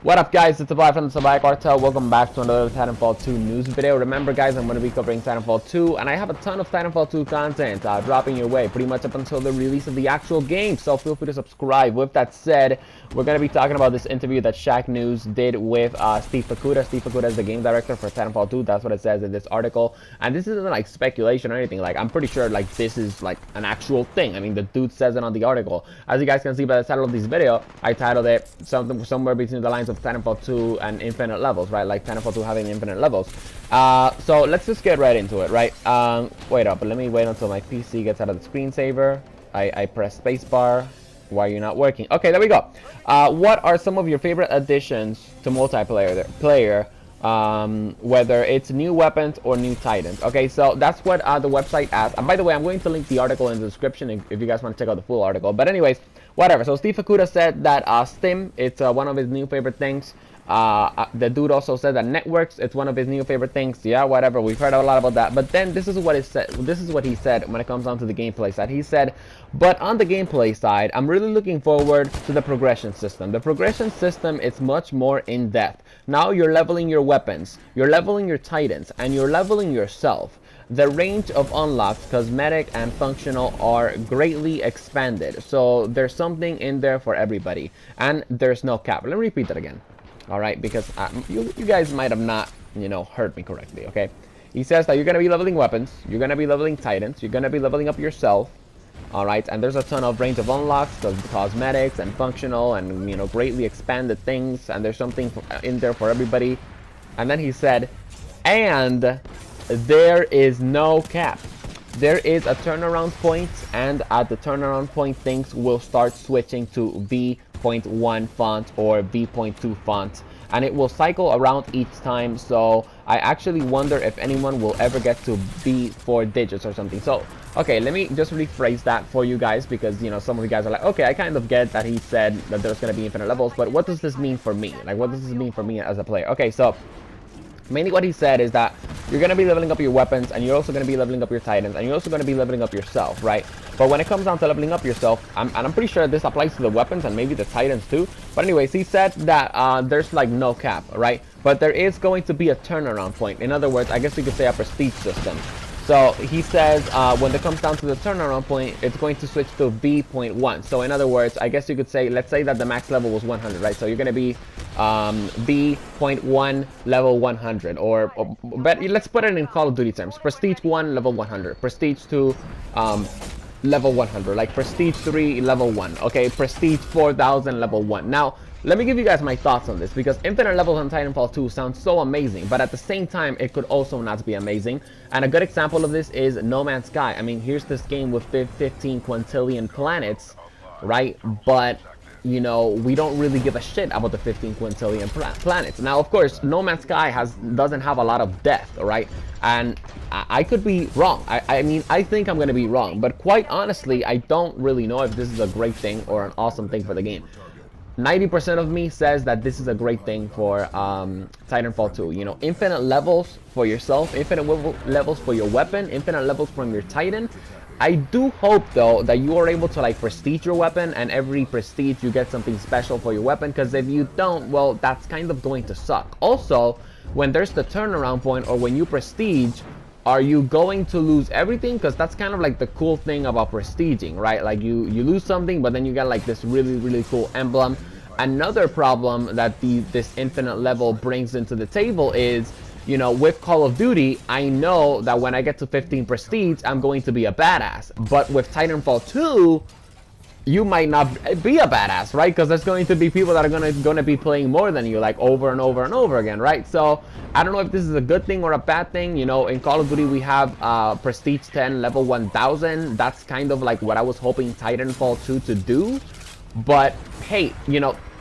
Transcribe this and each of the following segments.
What up, guys? It's Salvajee from the Salvajee Cartel. Welcome back to another Titanfall 2 news video. Remember, guys, I'm going to be covering Titanfall 2, and I have a ton of Titanfall 2 content dropping your way pretty much up until the release of the actual game, so feel free to subscribe. With that said, we're going to be talking about this interview that Shack News did with Steve Fukuda. Steve Fukuda is the game director for Titanfall 2. That's what it says in this article, and this isn't like speculation or anything. Like, I'm pretty sure like this is like an actual thing. I mean, the dude says it on the article. As you guys can see by the title of this video, I titled it something somewhere between the lines of Titanfall 2 and infinite levels, right? Like Titanfall 2 having infinite levels. So let's just get right into it, right? Wait up, let me wait until my PC gets out of the screensaver. I press spacebar. Why are you not working? Okay, there we go. What are some of your favorite additions to multiplayer? Whether it's new weapons or new titans. Okay, so that's what the website asks. And by the way, I'm going to link the article in the description if you guys want to check out the full article. But anyways, whatever. So Steve Fukuda said that Stim, it's one of his new favorite things. The dude also said that networks, it's one of his new favorite things. Yeah, whatever. We've heard a lot about that. But then this is what it said. This is what he said when it comes down to the gameplay side. He said, but on the gameplay side, I'm really looking forward to the progression system. The progression system is much more in depth. Now you're leveling your weapons, you're leveling your titans, and you're leveling yourself. The range of unlocks, cosmetic and functional, are greatly expanded. So there's something in there for everybody. And there's no cap. Let me repeat that again. Alright, because you guys might have not, heard me correctly, okay? He says that you're going to be leveling weapons, you're going to be leveling titans, you're going to be leveling up yourself. Alright, and there's a ton of range of unlocks, cosmetics and functional and, greatly expanded things. And there's something in there for everybody. And then he said, and there is no cap. There is a turnaround point, and at the turnaround point, things will start switching to V.1 font or V.2 font, and it will cycle around each time. So I actually wonder if anyone will ever get to B4 digits or something. So okay, let me just rephrase that for you guys, because some of you guys are like, okay, I kind of get that he said that there's going to be infinite levels, but what does this mean for me? Like, what does this mean for me as a player? Okay, so mainly what he said is that you're going to be leveling up your weapons, and you're also going to be leveling up your titans, and you're also going to be leveling up yourself, right? But when it comes down to leveling up yourself, and I'm pretty sure this applies to the weapons and maybe the titans too. But anyways, he said that there's like no cap, right? But there is going to be a turnaround point. In other words, I guess you could say a prestige system. So he says when it comes down to the turnaround point, it's going to switch to V.1. So in other words, I guess you could say, let's say that the max level was 100, right? So you're going to be V.1 level 100, but let's put it in Call of Duty terms. Prestige 1 level 100, Prestige 2 level 100, like Prestige 3 level 1, okay, Prestige 4000 level 1. Now let me give you guys my thoughts on this, because infinite levels on Titanfall 2 sounds so amazing, but at the same time it could also not be amazing. And a good example of this is No Man's Sky. I mean, here's this game with 15 quintillion planets, right? But we don't really give a shit about the 15 quintillion planets. Now, of course, No Man's Sky doesn't have a lot of depth, right? And I could be wrong. I mean, I think I'm going to be wrong. But quite honestly, I don't really know if this is a great thing or an awesome thing for the game. 90% of me says that this is a great thing for Titanfall 2. Infinite levels for yourself, infinite levels for your weapon, infinite levels from your titan. I do hope though that you are able to like prestige your weapon, and every prestige you get something special for your weapon, because if you don't, well, that's kind of going to suck. Also, when there's the turnaround point, or when you prestige, are you going to lose everything? Because that's kind of like the cool thing about prestiging, right? Like you lose something, but then you get like this really cool emblem. Another problem that this infinite level brings into the table is, with Call of Duty, I know that when I get to 15 prestige, I'm going to be a badass. But with Titanfall 2, you might not be a badass, right? Because there's going to be people that are going to be playing more than you, like over and over and over again, right? So I don't know if this is a good thing or a bad thing. In Call of Duty we have Prestige 10 level 1000. That's kind of like what I was hoping Titanfall 2 to do. But hey,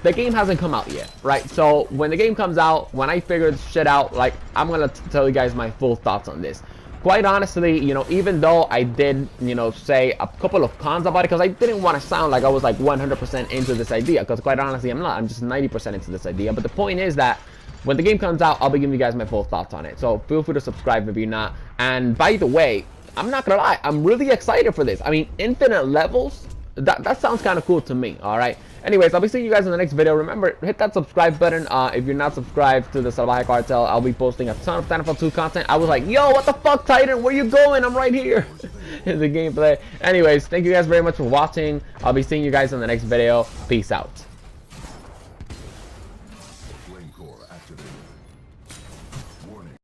the game hasn't come out yet, right? So when the game comes out, when I figure this shit out, like, I'm gonna tell you guys my full thoughts on this. Quite honestly, even though I did, say a couple of cons about it, because I didn't want to sound like I was like 100% into this idea, because quite honestly I'm not. I'm just 90% into this idea. But the point is that when the game comes out, I'll be giving you guys my full thoughts on it. So feel free to subscribe if you're not. And by the way, I'm not gonna lie, I'm really excited for this. I mean, infinite levels, that sounds kind of cool to me, all right? Anyways, I'll be seeing you guys in the next video. Remember, hit that subscribe button if you're not subscribed to the Salvajee cartel. I'll be posting a ton of Titanfall 2 content. I was like, yo, what the fuck, Titan? Where you going? I'm right here in the gameplay. Anyways, thank you guys very much for watching. I'll be seeing you guys in the next video. Peace out.